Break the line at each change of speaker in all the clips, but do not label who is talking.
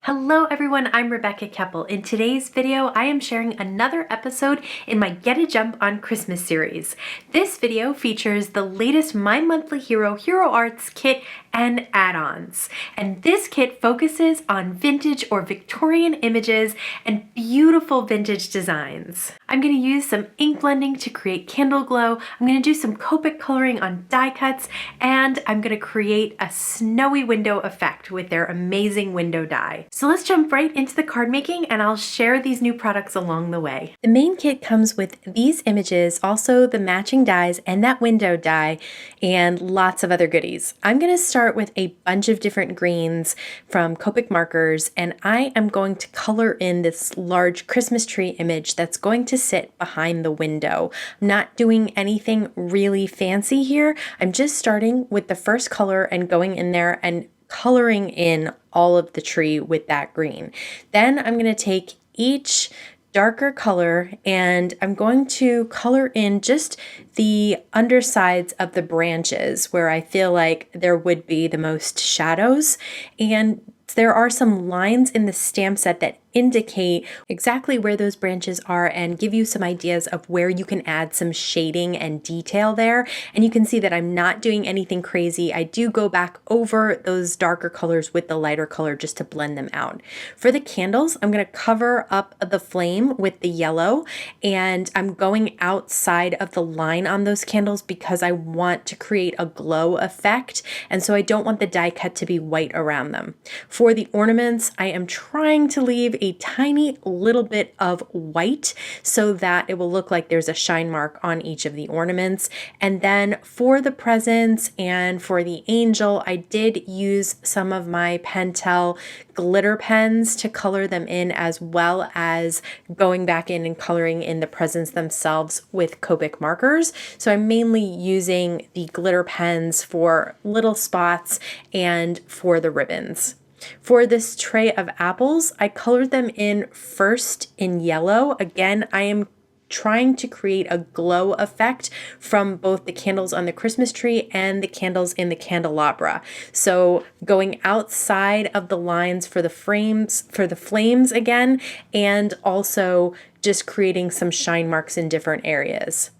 Hello everyone, I'm Rebecca Keppel. In today's video, I am sharing another episode in my Get a Jump on Christmas series. This video features the latest My Monthly Hero Arts kit and add-ons. And this kit focuses on vintage or Victorian images and beautiful vintage designs. I'm going to use some ink blending to create candle glow. I'm going to do some Copic coloring on die cuts, and I'm going to create a snowy window effect with their amazing window die. So let's jump right into the card making, and I'll share these new products along the way. The main kit comes with these images, also the matching dies and that window die, and lots of other goodies. I'm going to start with a bunch of different greens from Copic markers, and I am going to color in this large Christmas tree image that's going to sit behind the window. I'm not doing anything really fancy here. I'm just starting with the first color and going in there and coloring in all of the tree with that green. Then I'm going to take each darker color and I'm going to color in just the undersides of the branches where I feel like there would be the most shadows. And there are some lines in the stamp set that indicate exactly where those branches are and give you some ideas of where you can add some shading and detail there. And you can see that I'm not doing anything crazy. I do go back over those darker colors with the lighter color just to blend them out. For the candles, I'm going to cover up the flame with the yellow, and I'm going outside of the line on those candles because I want to create a glow effect, and so I don't want the die cut to be white around them. For the ornaments, I am trying to leave a tiny little bit of white so that it will look like there's a shine mark on each of the ornaments. And then for the presents and for the angel, I did use some of my Pentel glitter pens to color them in, as well as going back in and coloring in the presents themselves with Copic markers. So I'm mainly using the glitter pens for little spots and for the ribbons. For this tray of apples, I colored them in first in yellow. Again, I am trying to create a glow effect from both the candles on the Christmas tree and the candles in the candelabra. So going outside of the lines for the flames again, and also just creating some shine marks in different areas.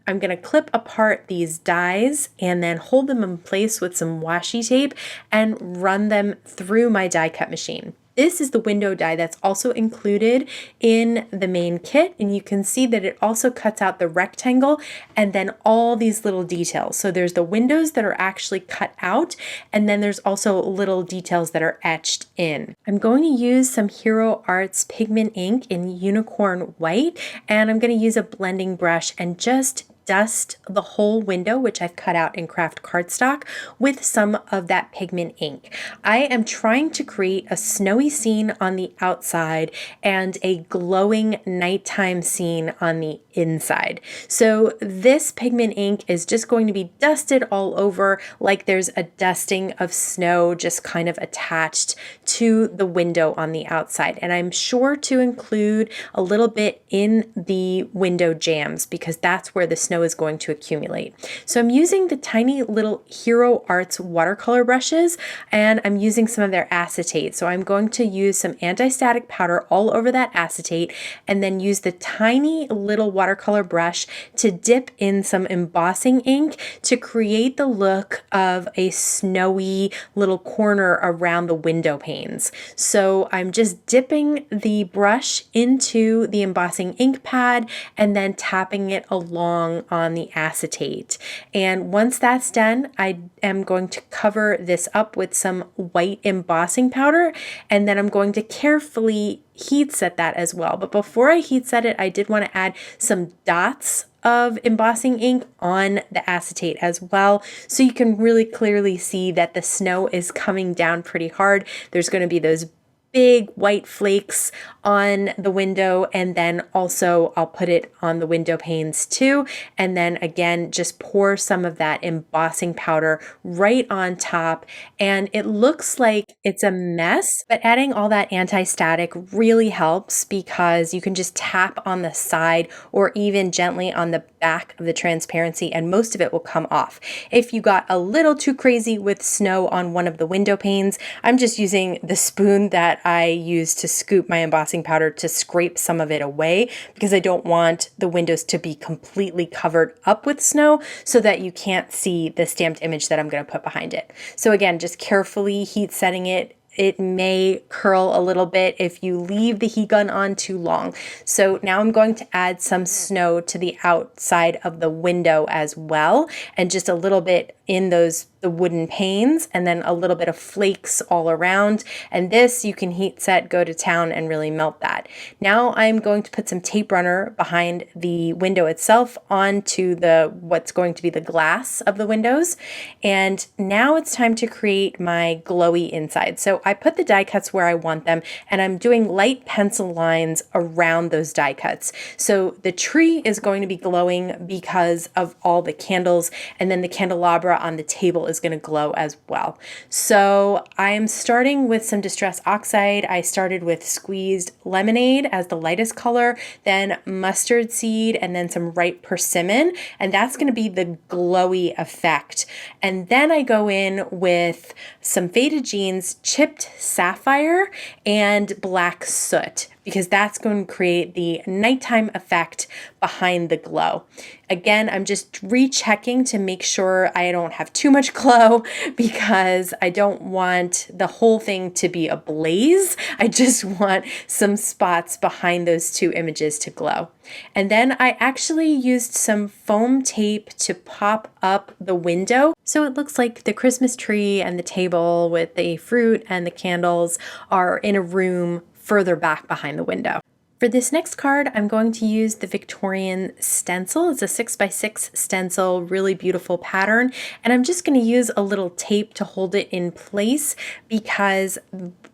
I'm going to clip apart these dies and then hold them in place with some washi tape and run them through my die cut machine. This is the window die that's also included in the main kit, and you can see that it also cuts out the rectangle and then all these little details. So there's the windows that are actually cut out, and then there's also little details that are etched in. I'm going to use some Hero Arts pigment ink in Unicorn White, and I'm going to use a blending brush and just dust the whole window, which I've cut out in craft cardstock, with some of that pigment ink. I am trying to create a snowy scene on the outside and a glowing nighttime scene on the inside. So this pigment ink is just going to be dusted all over like there's a dusting of snow just kind of attached to the window on the outside. And I'm sure to include a little bit in the window jambs because that's where the snow is going to accumulate. So I'm using the tiny little Hero Arts watercolor brushes, and I'm using some of their acetate. So I'm going to use some anti-static powder all over that acetate, and then use the tiny little watercolor brush to dip in some embossing ink to create the look of a snowy little corner around the window panes. So I'm just dipping the brush into the embossing ink pad and then tapping it along on the acetate. And once that's done, I am going to cover this up with some white embossing powder, and then I'm going to carefully heat set that as well. But before I heat set it, I did want to add some dots of embossing ink on the acetate as well, so you can really clearly see that the snow is coming down pretty hard. There's going to be those big white flakes on the window, and then also I'll put it on the window panes too, and then again just pour some of that embossing powder right on top, and it looks like it's a mess, but adding all that anti-static really helps because you can just tap on the side or even gently on the back of the transparency and most of it will come off. If you got a little too crazy with snow on one of the window panes, I'm just using the spoon that that I use to scoop my embossing powder to scrape some of it away, because I don't want the windows to be completely covered up with snow so that you can't see the stamped image that I'm going to put behind it. So again, just carefully heat setting it. It may curl a little bit if you leave the heat gun on too long. So now I'm going to add some snow to the outside of the window as well, and just a little bit in the wooden panes, and then a little bit of flakes all around. And this you can heat set, go to town, and really melt that. Now I'm going to put some tape runner behind the window itself onto what's going to be the glass of the windows. And now it's time to create my glowy inside. So I put the die cuts where I want them, and I'm doing light pencil lines around those die cuts. So the tree is going to be glowing because of all the candles, and then the candelabra on the table is going to glow as well. So I am starting with some Distress Oxide. I started with squeezed lemonade as the lightest color, then mustard seed, and then some ripe persimmon, and that's going to be the glowy effect. And then I go in with some faded jeans, chipped sapphire, and black soot, because that's going to create the nighttime effect behind the glow. Again, I'm just rechecking to make sure I don't have too much glow, because I don't want the whole thing to be ablaze. I just want some spots behind those two images to glow. And then I actually used some foam tape to pop up the window, so it looks like the Christmas tree and the table with the fruit and the candles are in a room further back behind the window. For this next card, I'm going to use the Victorian Stencil. It's a 6x6 stencil, really beautiful pattern. And I'm just going to use a little tape to hold it in place, because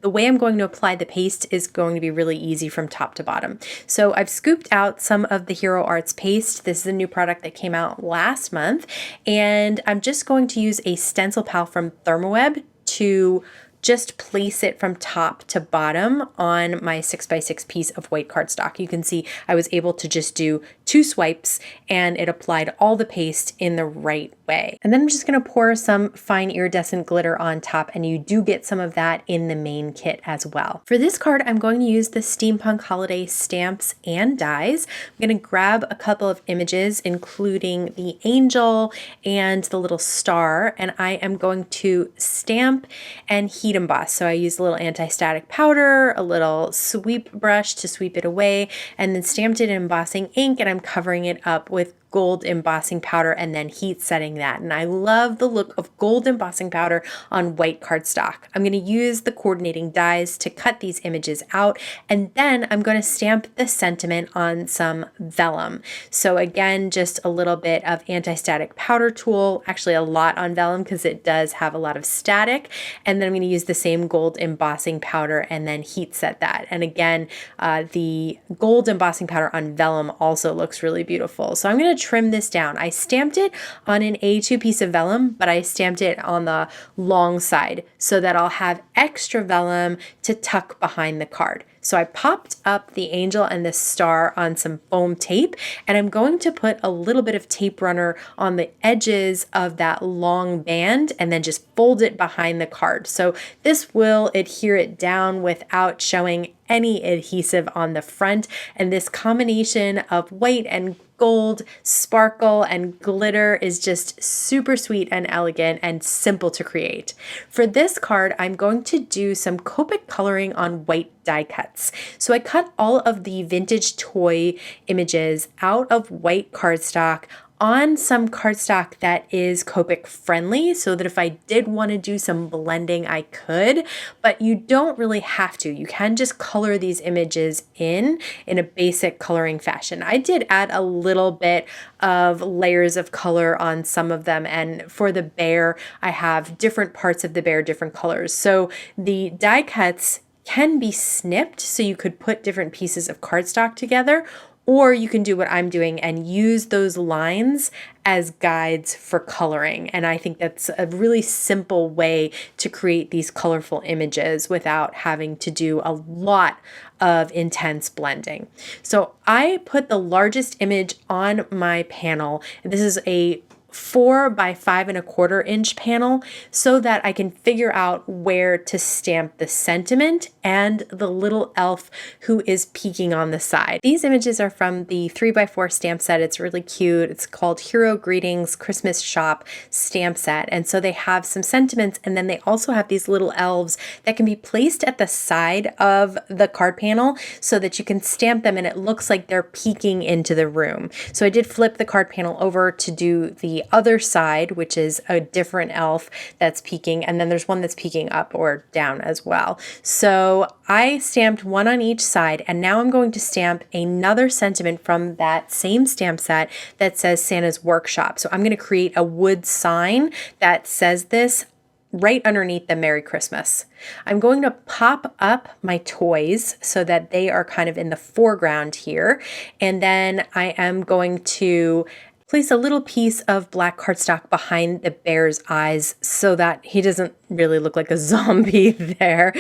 the way I'm going to apply the paste is going to be really easy from top to bottom. So I've scooped out some of the Hero Arts paste. This is a new product that came out last month. And I'm just going to use a stencil pal from Thermoweb to just place it from top to bottom on my 6x6 piece of white cardstock. You can see I was able to just do 2 swipes, and it applied all the paste in the right way. And then I'm just going to pour some fine iridescent glitter on top, and you do get some of that in the main kit as well. For this card, I'm going to use the Steampunk Holiday stamps and dies. I'm going to grab a couple of images, including the angel and the little star, and I am going to stamp and heat emboss. So I used a little anti-static powder, a little sweep brush to sweep it away, and then stamped it in embossing ink, and I'm covering it up with gold embossing powder and then heat setting that. And I love the look of gold embossing powder on white cardstock. I'm going to use the coordinating dies to cut these images out, and then I'm going to stamp the sentiment on some vellum. So again, just a little bit of anti-static powder tool, actually a lot on vellum because it does have a lot of static. And then I'm going to use the same gold embossing powder and then heat set that. And again, the gold embossing powder on vellum also looks really beautiful. So I'm going to trim this down. I stamped it on an A2 piece of vellum, but I stamped it on the long side so that I'll have extra vellum to tuck behind the card. So I popped up the angel and the star on some foam tape, and I'm going to put a little bit of tape runner on the edges of that long band and then just fold it behind the card. So this will adhere it down without showing any adhesive on the front. And this combination of white and gold, sparkle, and glitter is just super sweet and elegant and simple to create. For this card, I'm going to do some Copic coloring on white die cuts. So I cut all of the vintage toy images out of white cardstock on some cardstock that is Copic friendly, so that if I did want to do some blending, I could, but you don't really have to. You can just color these images in a basic coloring fashion. I did add a little bit of layers of color on some of them, and for the bear, I have different parts of the bear, different colors. So the die cuts can be snipped, so you could put different pieces of cardstock together, or you can do what I'm doing and use those lines as guides for coloring. And I think that's a really simple way to create these colorful images without having to do a lot of intense blending. So I put the largest image on my panel. This is a 4 by 5¼ inch panel so that I can figure out where to stamp the sentiment and the little elf who is peeking on the side. These images are from the 3x4 stamp set. It's really cute. It's called Hero Greetings Christmas Shop stamp set. And so they have some sentiments, and then they also have these little elves that can be placed at the side of the card panel so that you can stamp them and it looks like they're peeking into the room. So I did flip the card panel over to do the other side, which is a different elf that's peeking, and then there's one that's peeking up or down as well. So I stamped one on each side, and now I'm going to stamp another sentiment from that same stamp set that says Santa's Workshop. So I'm going to create a wood sign that says this right underneath the Merry Christmas. I'm going to pop up my toys so that they are kind of in the foreground here. And then I am going to place a little piece of black cardstock behind the bear's eyes so that he doesn't really look like a zombie there.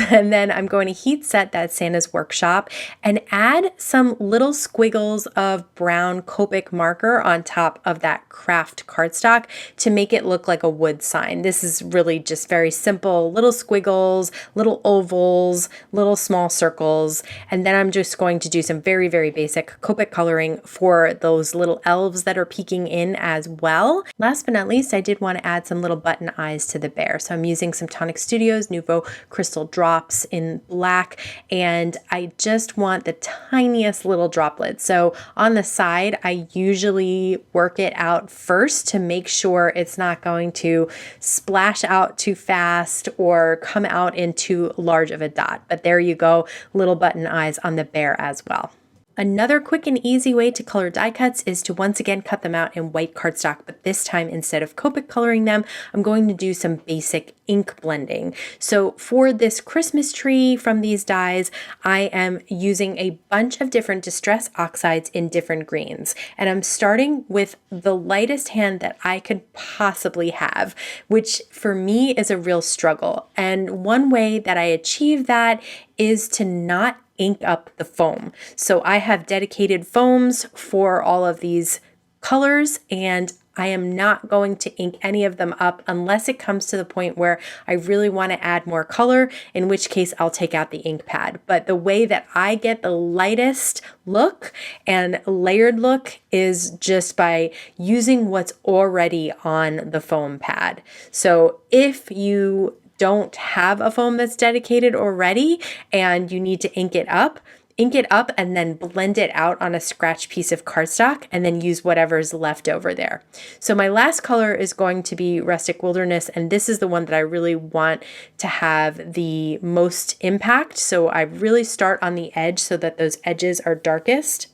And then I'm going to heat set that Santa's Workshop and add some little squiggles of brown Copic marker on top of that craft cardstock to make it look like a wood sign. This is really just very simple, little squiggles, little ovals, little small circles. And then I'm just going to do some very, very basic Copic coloring for those little elves that are peeking in as well. Last but not least, I did want to add some little button eyes to the bear. So I'm using some Tonic Studios Nouveau Crystal Drops in black, and I just want the tiniest little droplets. So on the side, I usually work it out first to make sure it's not going to splash out too fast or come out in too large of a dot. But there you go, little button eyes on the bear as well. Another quick and easy way to color die cuts is to once again cut them out in white cardstock, but this time instead of Copic coloring them, I'm going to do some basic ink blending. So for this Christmas tree from these dies, I am using a bunch of different distress oxides in different greens. And I'm starting with the lightest hand that I could possibly have, which for me is a real struggle. And one way that I achieve that is to not ink up the foam. So I have dedicated foams for all of these colors, and I am not going to ink any of them up unless it comes to the point where I really want to add more color, in which case I'll take out the ink pad. But the way that I get the lightest look and layered look is just by using what's already on the foam pad. So if you don't have a foam that's dedicated already and you need to ink it up and then blend it out on a scratch piece of cardstock and then use whatever's left over there. So my last color is going to be Rustic Wilderness, and this is the one that I really want to have the most impact. So I really start on the edge so that those edges are darkest.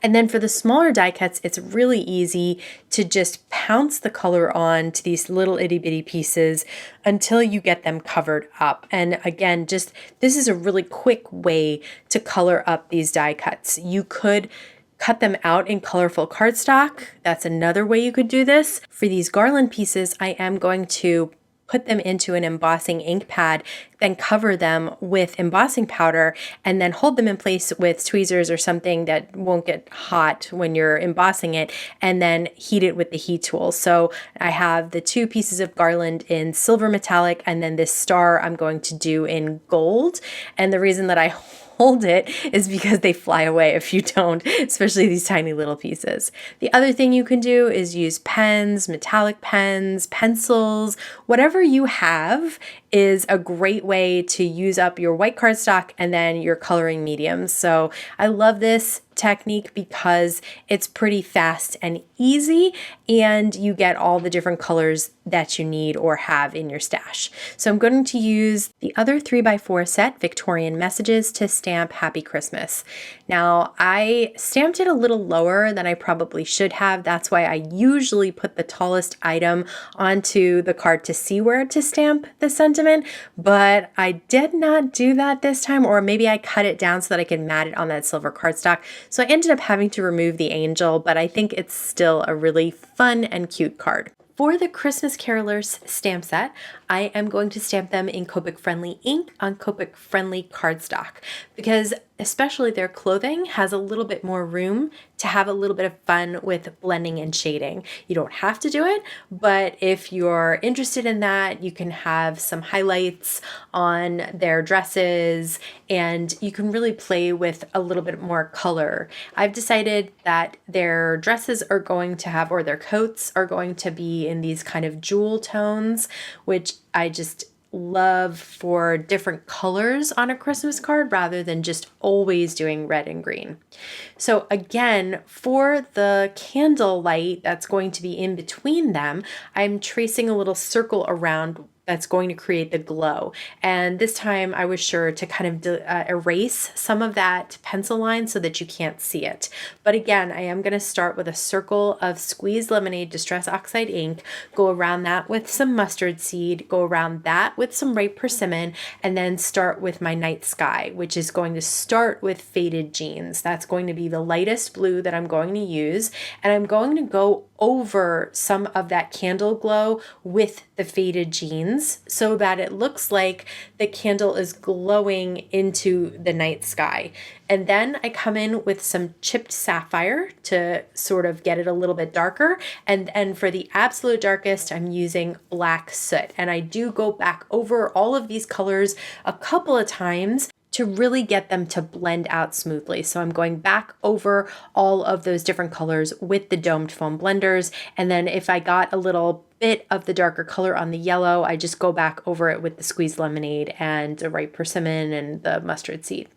And then for the smaller die cuts, it's really easy to just pounce the color on to these little itty bitty pieces until you get them covered up. And again, just this is a really quick way to color up these die cuts. You could cut them out in colorful cardstock. That's another way you could do this. For these garland pieces, I am going to put them into an embossing ink pad, then cover them with embossing powder, and then hold them in place with tweezers or something that won't get hot when you're embossing it, and then heat it with the heat tool. So I have the 2 pieces of garland in silver metallic, and then this star I'm going to do in gold. And the reason that I hold it is because they fly away if you don't, especially these tiny little pieces. The other thing you can do is use pens, metallic pens, pencils, whatever you have is a great way to use up your white cardstock and then your coloring mediums. So I love this technique because it's pretty fast and easy, and you get all the different colors that you need or have in your stash. So I'm going to use the other 3x4 set, Victorian Messages, to stamp Happy Christmas. Now, I stamped it a little lower than I probably should have. That's why I usually put the tallest item onto the card to see where to stamp the sentiment, but I did not do that this time, or maybe I cut it down so that I could mat it on that silver cardstock. So I ended up having to remove the angel, but I think it's still a really fun and cute card. For the Christmas Carolers stamp set, I am going to stamp them in Copic friendly ink on Copic friendly cardstock because especially their clothing has a little bit more room to have a little bit of fun with blending and shading. You don't have to do it, but if you're interested in that, you can have some highlights on their dresses and you can really play with a little bit more color. I've decided that their dresses are going to have, or their coats are going to be in these kind of jewel tones, which I just love for different colors on a Christmas card rather than just always doing red and green. So again, for the candle light that's going to be in between them, I'm tracing a little circle around that's going to create the glow. And this time I was sure to kind of erase some of that pencil line so that you can't see it. But again, I am going to start with a circle of squeezed lemonade Distress Oxide ink, go around that with some mustard seed, go around that with some ripe persimmon, and then start with my night sky, which is going to start with faded jeans. That's going to be the lightest blue that I'm going to use. And I'm going to go over some of that candle glow with the faded jeans so that it looks like the candle is glowing into the night sky. And then I come in with some chipped sapphire to sort of get it a little bit darker. And for the absolute darkest, I'm using black soot. And I do go back over all of these colors a couple of times to really get them to blend out smoothly. So I'm going back over all of those different colors with the domed foam blenders. And then if I got a little bit of the darker color on the yellow, I just go back over it with the squeezed lemonade and the ripe persimmon and the mustard seed.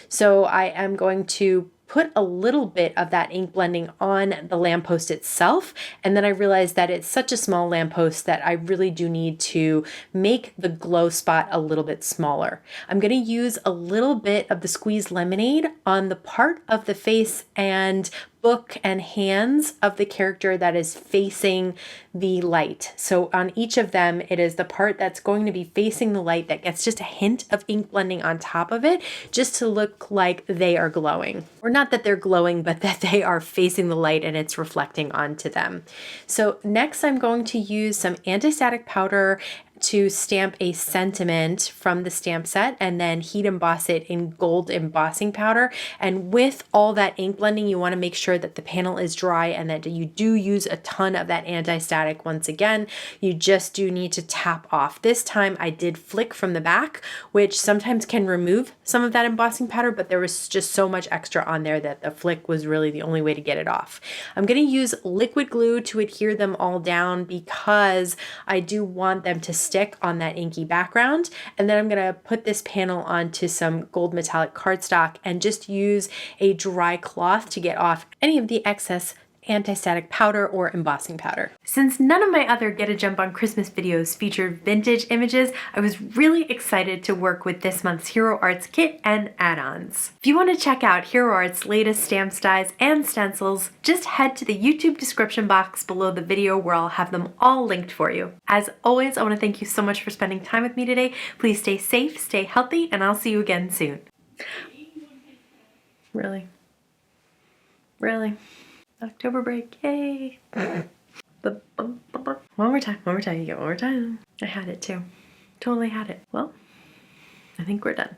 So I am going to put a little bit of that ink blending on the lamppost itself. And then I realized that it's such a small lamppost that I really do need to make the glow spot a little bit smaller. I'm going to use a little bit of the squeezed lemonade on the part of the face and book and hands of the character that is facing the light. So on each of them, it is the part that's going to be facing the light that gets just a hint of ink blending on top of it, just to look like they are glowing. Or not that they're glowing, but that they are facing the light and it's reflecting onto them. So next I'm going to use some anti-static powder to stamp a sentiment from the stamp set and then heat emboss it in gold embossing powder. And with all that ink blending, you want to make sure that the panel is dry and that you do use a ton of that anti-static. Once again, you just do need to tap off. This time I did flick from the back, which sometimes can remove some of that embossing powder, but there was just so much extra on there that the flick was really the only way to get it off. I'm going to use liquid glue to adhere them all down because I do want them to stick on that inky background. And then I'm going to put this panel onto some gold metallic cardstock and just use a dry cloth to get off any of the excess anti-static powder or embossing powder. Since none of my other Get a Jump on Christmas videos featured vintage images, I was really excited to work with this month's Hero Arts kit and add-ons. If you want to check out Hero Arts' latest stamp dies and stencils, just head to the YouTube description box below the video where I'll have them all linked for you. As always, I want to thank you so much for spending time with me today. Please stay safe, stay healthy, and I'll see you again soon. Really? Really? October break, yay! One more time, you get one more time. I had it too. Totally had it. Well, I think we're done.